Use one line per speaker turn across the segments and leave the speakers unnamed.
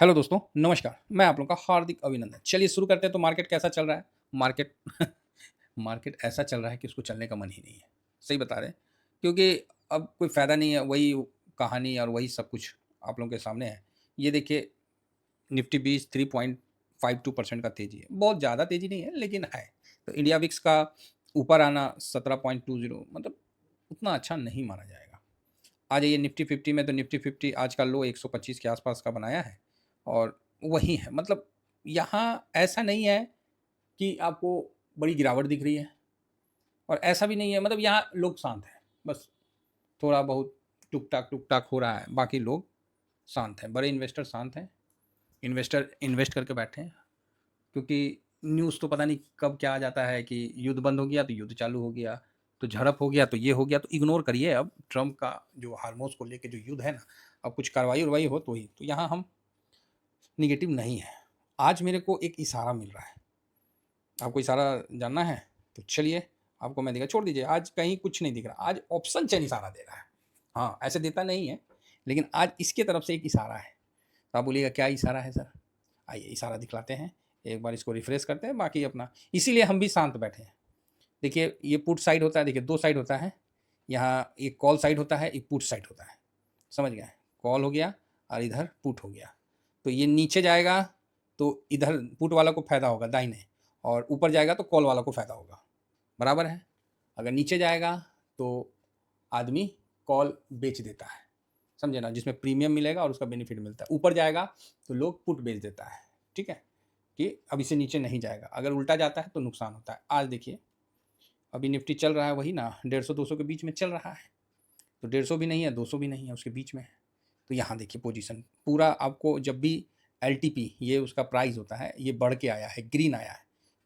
Hello दोस्तों, नमस्कार। मैं आप लोगों का हार्दिक अभिनंदन। चलिए शुरू करते हैं। तो मार्केट कैसा चल रहा है? मार्केट मार्केट ऐसा चल रहा है कि उसको चलने का मन ही नहीं है। सही बता रहे हैं, क्योंकि अब कोई फ़ायदा नहीं है, वही कहानी और वही सब कुछ आप लोगों के सामने है। ये देखिए, निफ्टी 20 3.52% का तेज़ी है। बहुत ज़्यादा तेज़ी नहीं है, लेकिन है। तो इंडिया विक्स का ऊपर आना 17.20, मतलब उतना अच्छा नहीं माना जाएगा। आ जाइए निफ्टी 50 में। तो निफ्टी 50 आज का लो 125 के आसपास का बनाया है और वही है। मतलब यहाँ ऐसा नहीं है कि आपको बड़ी गिरावट दिख रही है और ऐसा भी नहीं है, मतलब यहाँ लोग शांत हैं। बस थोड़ा बहुत टुक टाक हो रहा है, बाकी लोग शांत हैं। बड़े इन्वेस्टर शांत हैं। इन्वेस्टर इन्वेस्ट करके बैठे हैं, क्योंकि न्यूज़ तो पता नहीं कब क्या आ जाता है कि युद्ध बंद हो गया तो युद्ध चालू हो गया, तो झड़प हो गया तो ये हो गया। तो इग्नोर करिए। अब ट्रम्प का जो हार्मोस को लेके जो युद्ध है ना, अब कुछ कार्रवाई हो तो ही। तो यहाँ हम निगेटिव नहीं है। आज मेरे को एक इशारा मिल रहा है। आपको इशारा जानना है? तो चलिए, आपको मैं दिखा। छोड़ दीजिए, आज कहीं कुछ नहीं दिख रहा। आज ऑप्शन चेन इशारा दे रहा है। हाँ, ऐसे देता नहीं है, लेकिन आज इसके तरफ से एक इशारा है। तो आप बोलिएगा क्या इशारा है सर? आइए इशारा दिखलाते हैं। एक बार इसको रिफ्रेश करते हैं, बाकी अपना। इसीलिए हम भी शांत बैठे हैं। देखिए, ये पुट साइड होता है। देखिए, दो साइड होता है। यहाँ एक कॉल साइड होता है, एक पुट साइड होता है। समझ गए? कॉल हो गया और इधर पुट हो गया। तो ये नीचे जाएगा तो इधर पुट वाला को फ़ायदा होगा दाहिने, और ऊपर जाएगा तो कॉल वाला को फ़ायदा होगा। बराबर है? अगर नीचे जाएगा तो आदमी कॉल बेच देता है। समझे ना? जिसमें प्रीमियम मिलेगा और उसका बेनिफिट मिलता है। ऊपर जाएगा तो लोग पुट बेच देता है। ठीक है? कि अब इससे नीचे नहीं जाएगा। अगर उल्टा जाता है तो नुकसान होता है। आज देखिए, अभी निफ्टी चल रहा है वही ना, 150-200 के बीच में चल रहा है। तो 150 भी नहीं है, 200 भी नहीं है, उसके बीच में है। तो यहाँ देखिए पोजीशन पूरा आपको, जब भी एलटीपी ये उसका प्राइस होता है, ये बढ़ के आया है, ग्रीन आया है,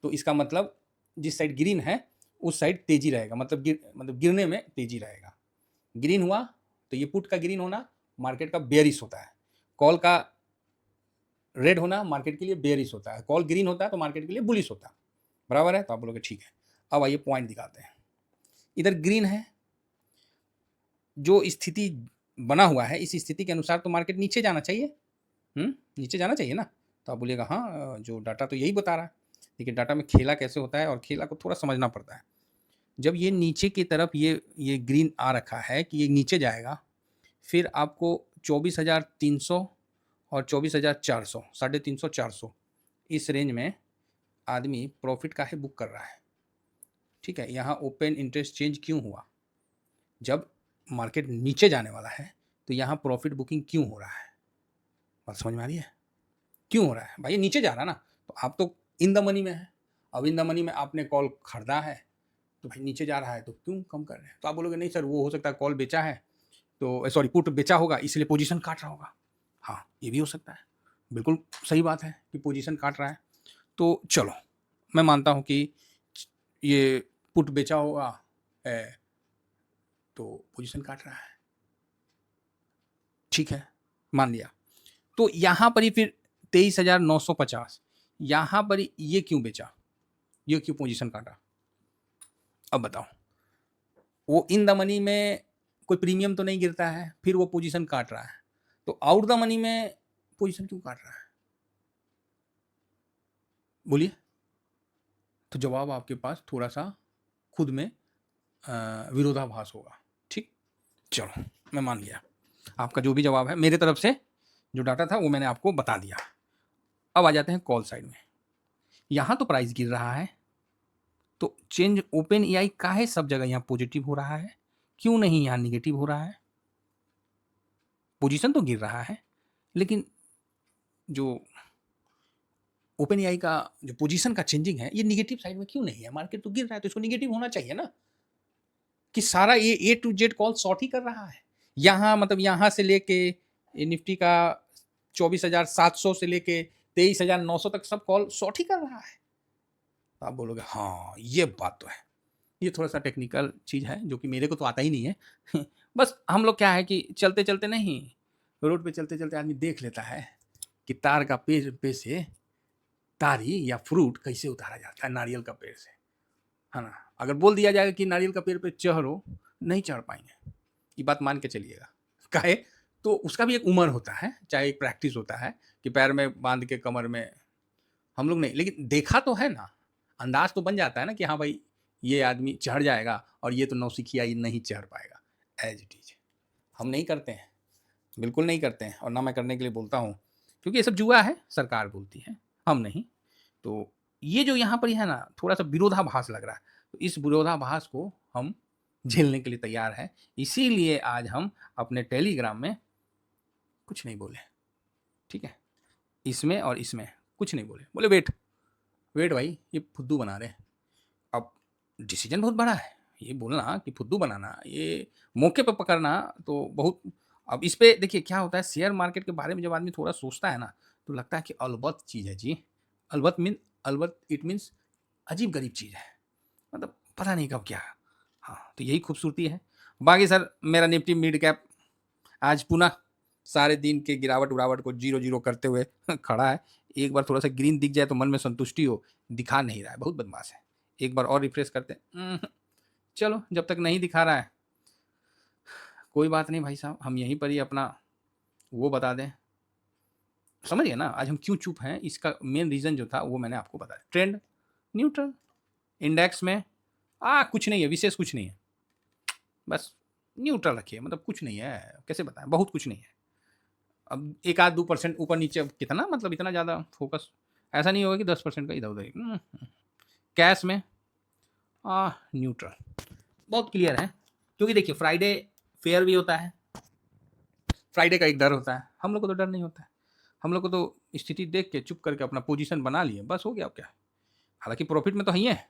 तो इसका मतलब जिस साइड ग्रीन है उस साइड तेजी रहेगा। मतलब गिरने में तेजी रहेगा। ग्रीन हुआ तो ये पुट का ग्रीन होना मार्केट का बेयरिश होता है। कॉल का रेड होना मार्केट के लिए बेयरिश होता है। कॉल ग्रीन होता है तो मार्केट के लिए बुलिश होता है। बराबर है? तो आप बोलोगे ठीक है। अब आइए पॉइंट दिखाते हैं। इधर ग्रीन है, जो स्थिति बना हुआ है इस स्थिति के अनुसार तो मार्केट नीचे जाना चाहिए। नीचे जाना चाहिए ना? तो आप बोलिएगा हाँ, जो डाटा तो यही बता रहा है। देखिए, डाटा में खेला कैसे होता है और खेला को थोड़ा समझना पड़ता है। जब ये नीचे की तरफ ये ग्रीन आ रखा है कि ये नीचे जाएगा, फिर आपको 24,300 और 24,400, 350 400 इस रेंज में आदमी प्रॉफिट काहे बुक कर रहा है। ठीक है? यहाँ ओपन इंटरेस्ट चेंज क्यों हुआ? जब मार्केट नीचे जाने वाला है तो यहाँ प्रॉफिट बुकिंग क्यों हो रहा है? बात समझ में आ रही है? क्यों हो रहा है? भाई ये नीचे जा रहा है ना, तो आप तो इन द मनी में है। अब इन द मनी में आपने कॉल खरीदा है, तो भाई नीचे जा रहा है तो क्यों कम कर रहे हैं? तो आप बोलोगे नहीं सर, वो हो सकता है कॉल बेचा है, तो सॉरी पुट बेचा होगा इसलिए पोजीशन काट रहा होगा। हाँ, ये भी हो सकता है। बिल्कुल सही बात है कि पोजीशन काट रहा है। तो चलो, मैं मानता हूँ कि ये पुट बेचा होगा, तो पोजीशन काट रहा है। ठीक है, मान लिया। तो यहाँ पर ही फिर 23,950, यहाँ पर ही ये क्यों बेचा? ये क्यों पोजीशन काटा? अब बताओ। वो इन द मनी में कोई प्रीमियम तो नहीं गिरता है, फिर वो पोजीशन काट रहा है। तो आउट द मनी में पोजीशन क्यों काट रहा है? बोलिए। तो जवाब आपके पास थोड़ा सा खुद में विरोधाभास होगा। ठीक, चलो मैं मान लिया। आपका जो भी जवाब है, मेरे तरफ से जो डाटा था वो मैंने आपको बता दिया। अब आ जाते हैं कॉल साइड में। यहाँ तो प्राइस गिर रहा है, तो चेंज ओपन एआई का है सब जगह यहाँ पॉजिटिव हो रहा है, क्यों नहीं यहाँ निगेटिव हो रहा है? पोजीशन तो गिर रहा है, लेकिन जो ओपन एआई का जो पोजीशन का चेंजिंग है ये निगेटिव साइड में क्यों नहीं है? मार्केट तो गिर रहा है तो इसको निगेटिव होना चाहिए ना, कि सारा ये ए टू जेड कॉल शॉर्ट ही कर रहा है। यहाँ मतलब यहाँ से लेके निफ्टी का 24,700 से लेके 23,900 तक सब कॉल शॉर्ट ही कर रहा है। तो आप बोलोगे हाँ, ये बात तो है। ये थोड़ा सा टेक्निकल चीज़ है जो कि मेरे को तो आता ही नहीं है। बस हम लोग क्या है कि चलते चलते नहीं, रोड पे चलते चलते आदमी देख लेता है कि तार का पेड़ पे से तारी या फ्रूट कैसे उतारा जाता है नारियल का पेड़ से, है ना? अगर बोल दिया जाएगा कि नारियल का पेड़ पे चढ़ो, नहीं चढ़ पाएंगे। ये बात मान के चलिएगा। काहे? तो उसका भी एक उम्र होता है, चाहे एक प्रैक्टिस होता है कि पैर में बाँध के कमर में हम लोग नहीं, लेकिन देखा तो है ना, अंदाज़ तो बन जाता है ना कि हाँ भाई, ये आदमी चढ़ जाएगा और ये तो नौसिखिया ये नहीं चढ़ पाएगा, ऐज़ इट इज़। हम नहीं करते हैं, बिल्कुल नहीं करते हैं और ना मैं करने के लिए बोलता हूँ, क्योंकि ये सब जुआ है, सरकार बोलती है, हम नहीं। तो ये जो यहाँ पर है ना, थोड़ा-सा विरोधाभास लग रहा है, तो इस विरोधाभास को हम झेलने के लिए तैयार हैं, इसीलिए आज हम अपने टेलीग्राम में कुछ नहीं बोले, ठीक है? इसमें और इसमें कुछ नहीं बोले, बोले वेट, वेट भाई ये फुद्दू बना रहे हैं। अब डिसीजन बहुत बड़ा है, ये बोलना कि फुद्दू बनाना, ये मौके पे पकड़ना तो बहुत। अब इस पे देखिए क्या होता है, शेयर मार्केट के बारे में जब आदमी थोड़ा सोचता है ना, तो लगता है कि अलबत्त चीज़ है जी। अलबत्त इट मीन्स अजीब-गरीब चीज़ है, मतलब पता नहीं कब क्या। हाँ, तो यही खूबसूरती है। बाकी सर मेरा निफ्टी मिड कैप आज पुनः सारे दिन के गिरावट-उरावट को ज़ीरो-ज़ीरो करते हुए खड़ा है। एक बार थोड़ा-सा ग्रीन दिख जाए तो मन में संतुष्टि हो, दिखा नहीं रहा है, बहुत बदमाश है। एक बार और रिफ्रेश करते हैं। चलो जब तक नहीं दिखा रहा है, कोई बात नहीं भाई साहब, हम यहीं पर ही अपना वो बता दें। समझ गए ना, आज हम क्यों चुप हैं, इसका मेन रीज़न जो था वो मैंने आपको बताया। ट्रेंड न्यूट्रल, इंडेक्स में कुछ नहीं है, विशेष कुछ नहीं है। बस न्यूट्रल रखिए, मतलब कुछ नहीं है, कैसे बताएँ, बहुत कुछ नहीं है। अब 1 आध 2% ऊपर-नीचे, अब कितना, मतलब इतना ज़्यादा फ़ोकस ऐसा नहीं होगा कि 10% का इधर-उधर। कैश में न्यूट्रल, बहुत क्लियर है, क्योंकि देखिए फ्राइडे फेयर भी होता है, फ्राइडे का एक डर होता है, हम लोग को तो डर नहीं होता है। हम लोग को तो स्थिति देख के चुप करके अपना पोजीशन बना लिए, बस हो गया, अब क्या है। हालाँकि प्रॉफ़िट में तो हैं ही है,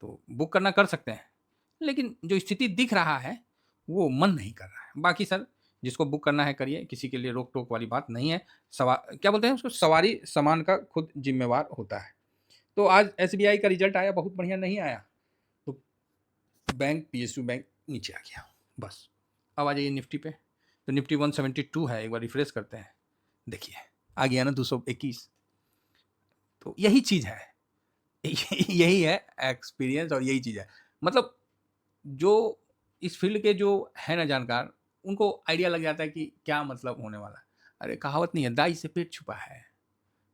तो बुक करना कर सकते हैं, लेकिन जो स्थिति दिख रहा है, वो मन नहीं कर रहा है। बाकी सर जिसको बुक करना है करिए, किसी के लिए रोक-टोक वाली बात नहीं है। क्या बोलते हैं उसको, सवारी सामान का खुद ज़िम्मेवार होता है। तो आज एसबीआई का रिज़ल्ट आया, बहुत बढ़िया नहीं आया, तो बैंक पीएसयू बैंक नीचे आ गया, बस। अब आ जाइए निफ्टी पे, तो निफ्टी 172 है, एक बार रिफ्रेश करते हैं, देखिए आ गया ना 221। तो यही चीज़ है, यही है एक्सपीरियंस और यही चीज़ है। मतलब जो इस फ़ील्ड के जो है ना जानकार, उनको आइडिया लग जाता है कि क्या मतलब होने वाला है। अरे कहावत नहीं है, दाई से पेट छुपा है।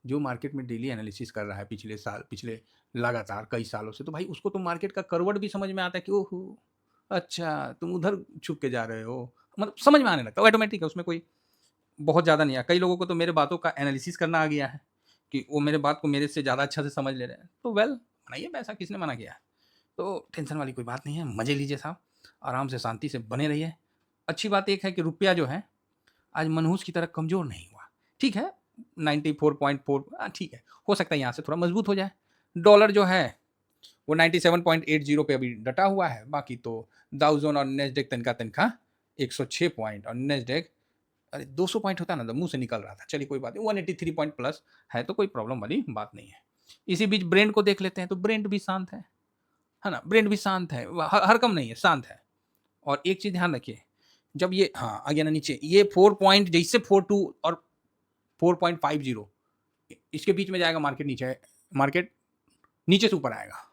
जो मार्केट में डेली एनालिसिस कर रहा है पिछले साल, पिछले लगातार कई सालों से, तो भाई उसको तो मार्केट का करवट भी समझ में आता है कि ओहो! अच्छा तुम उधर छुप के जा रहे हो। मतलब समझ में आने लगता है, ऑटोमेटिक है, उसमें कोई बहुत ज़्यादा नहीं है। कई लोगों को तो मेरे बातों का एनालिसिस करना आ गया है, कि वो मेरे बात को मेरे से ज़्यादा अच्छा से समझ ले रहे हैं। तो वेल बनाइए पैसा, किसने मना किया है? तो टेंशन वाली कोई बात नहीं है, मज़े लीजिए साहब, आराम से शांति से बने रहिए। अच्छी बात एक है कि रुपया जो है, आज मनहूस की तरह कमज़ोर नहीं हुआ। ठीक है, 94.4 ठीक है, हो सकता है यहाँ से थोड़ा मज़बूत हो जाए। डॉलर जो है, वो 97.80 पे अभी डटा हुआ है, बाकी तो डाउ ज़ोन और नैस्डैक तनका-तनका 106 पॉइंट, और नैस्डैक अरे 200 पॉइंट होता ना तो मुँह से निकल रहा था। चलिए कोई बात नहीं, 183 पॉइंट प्लस है, तो कोई प्रॉब्लम वाली बात नहीं है। इसी बीच ब्रेंट को देख लेते हैं, तो ब्रेंट भी शांत है ना? ब्रेंट भी शांत है, हरकम नहीं है, शांत है। और एक चीज़ ध्यान रखिए, जब ये आ गया ना नीचे, ये 4 पॉइंट जैसे 42 और 4.50, इसके बीच में जाएगा मार्केट, नीचे से ऊपर आएगा।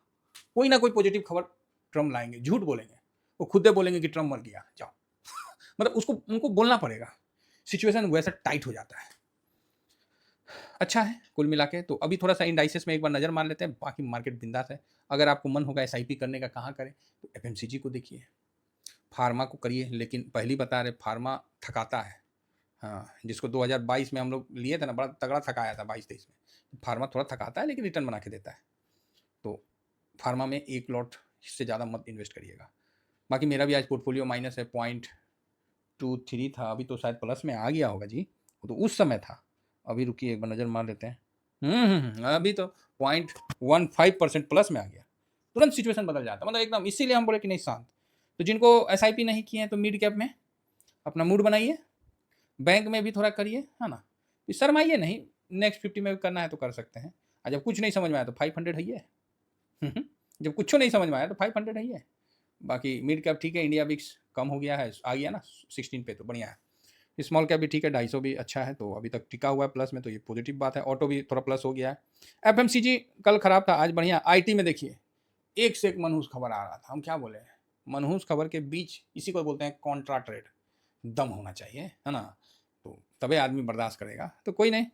कोई ना कोई पॉजिटिव खबर ट्रम्प लाएँगे, झूठ बोलेंगे। वो खुद ही बोलेंगे कि ट्रम्प मर गया, जाओ। मतलब उसको उनको बोलना पड़ेगा। सिचुएशन वैसा टाइट हो जाता है। अच्छा है कुल मिला के, तो अभी थोड़ा-सा इंडाइसेस में एक बार नज़र मार लेते हैं, बाकी मार्केट बिंदास है। अगर आपको मन होगा एसआईपी करने का, कहाँ करें? तो एफएमसीजी को देखिए, फार्मा को करिए, लेकिन पहले ही बता रहे फार्मा थकाता है। हाँ, जिसको 2022 में हम लोग लिए थे ना, बड़ा तगड़ा थकाया था 22-23 में। फार्मा थोड़ा थकाता है लेकिन रिटर्न बना के देता है। तो फार्मा में एक लॉट से ज़्यादा मत इन्वेस्ट करिएगा। बाकी मेरा भी आज पोर्टफोलियो माइनस है, 0.23 था, अभी तो शायद प्लस में आ गया होगा जी, वो तो उस समय था। अभी रुकिए एक बार नज़र मार लेते हैं। अभी तो 0.15% प्लस में आ गया। तुरंत सिचुएशन बदल जाता है, मतलब एकदम, इसीलिए हम बोले कि नहीं शांत। तो जिनको एसआईपी नहीं किए हैं तो मिड कैप में अपना मूड बनाइए, बैंक में भी थोड़ा करिए, है ना? शर्माइए नहीं, नेक्स्ट 50 में भी करना है तो कर सकते हैं। और जब कुछ नहीं समझ में आया तो 500 है ही है। जब कुछ नहीं समझ में आया तो 500 है ही है। बाकी मिड कैप ठीक है, इंडिया विक्स कम हो गया है, आ गया ना 16 पे, तो बढ़िया है। स्मॉल कैप भी ठीक है, 250 भी अच्छा है, तो अभी तक टिका हुआ है प्लस में, तो ये पॉजिटिव बात है। ऑटो भी थोड़ा प्लस हो गया है। एफएमसीजी कल खराब था, आज बढ़िया। आईटी में देखिए, एक से एक मनहूस खबर आ रहा था, हम क्या बोले, मनहूस खबर के बीच इसी को बोलते हैं कॉन्ट्रा ट्रेड, दम होना चाहिए, है ना? तो तभी आदमी बर्दाश्त करेगा। तो कोई नहीं,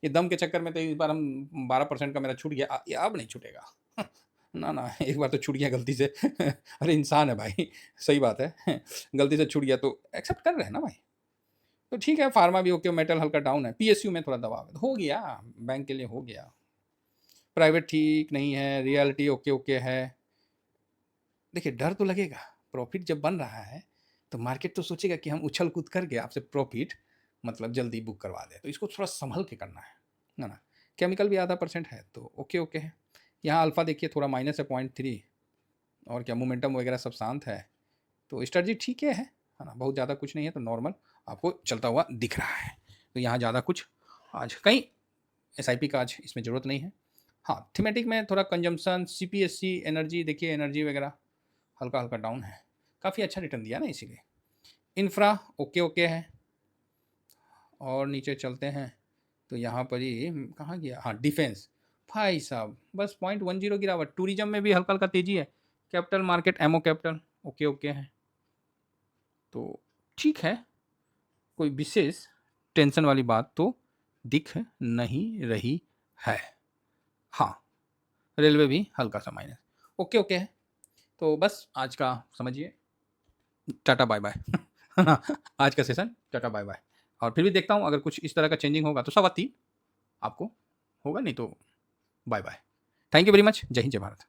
ये दम के चक्कर में तो इस बार हम 12% का मेरा छूट गया, ये अब नहीं छूटेगा। ना, ना, एक बार तो छूट गया गलती से। अरे इंसान है भाई, सही बात है। गलती से छूट गया तो एक्सेप्ट कर रहे हैं ना भाई। तो ठीक है, फार्मा भी ओके, मेटल हल्का डाउन है, पीएसयू में थोड़ा दबाव है, हो गया, बैंक के लिए हो गया। प्राइवेट ठीक नहीं है, रियलिटी ओके है। देखिए डर तो लगेगा, प्रॉफिट जब बन रहा है तो मार्केट तो सोचेगा कि हम उछल कूद करके आपसे प्रॉफिट मतलब जल्दी बुक करवा दें, तो इसको थोड़ा संभल के करना है ना। केमिकल भी आधा % है तो ओके है। यहाँ अल्फा देखिए थोड़ा माइनस है 0.3, और क्या मोमेंटम वगैरह सब शांत है, तो स्ट्रेटजी ठीक है ना, बहुत ज़्यादा कुछ नहीं है, तो नॉर्मल आपको चलता हुआ दिख रहा है। तो यहाँ ज़्यादा कुछ आज कहीं एसआईपी का आज इसमें ज़रूरत नहीं है। हाँ, थीमेटिक में थोड़ा कंजम्पशन, सीपीएससी, एनर्जी, देखिए एनर्जी वगैरह हल्का हल्का डाउन है, काफ़ी अच्छा रिटर्न दिया ना इसीलिए। इंफ्रा ओके है, और नीचे चलते हैं तो यहाँ पर ही कहाँ गया, हाँ डिफेंस, भाई साहब बस 0.10 गिरावट। टूरिज्म में भी हल्का हल्का तेजी है। Capital market, MO capital okay है, तो ठीक है, कोई विशेष टेंशन वाली बात तो दिख नहीं रही है। हाँ, रेलवे भी हल्का सा माइनस, ओके है। तो बस आज का समझिए टाटा बाय बाय। आज का सेशन टाटा बाय बाय। और फिर भी देखता हूँ अगर कुछ इस तरह का चेंजिंग होगा तो 3:15 आपको होगा, नहीं तो bye bye. Thank you very much. जय हिंद, जय भारत।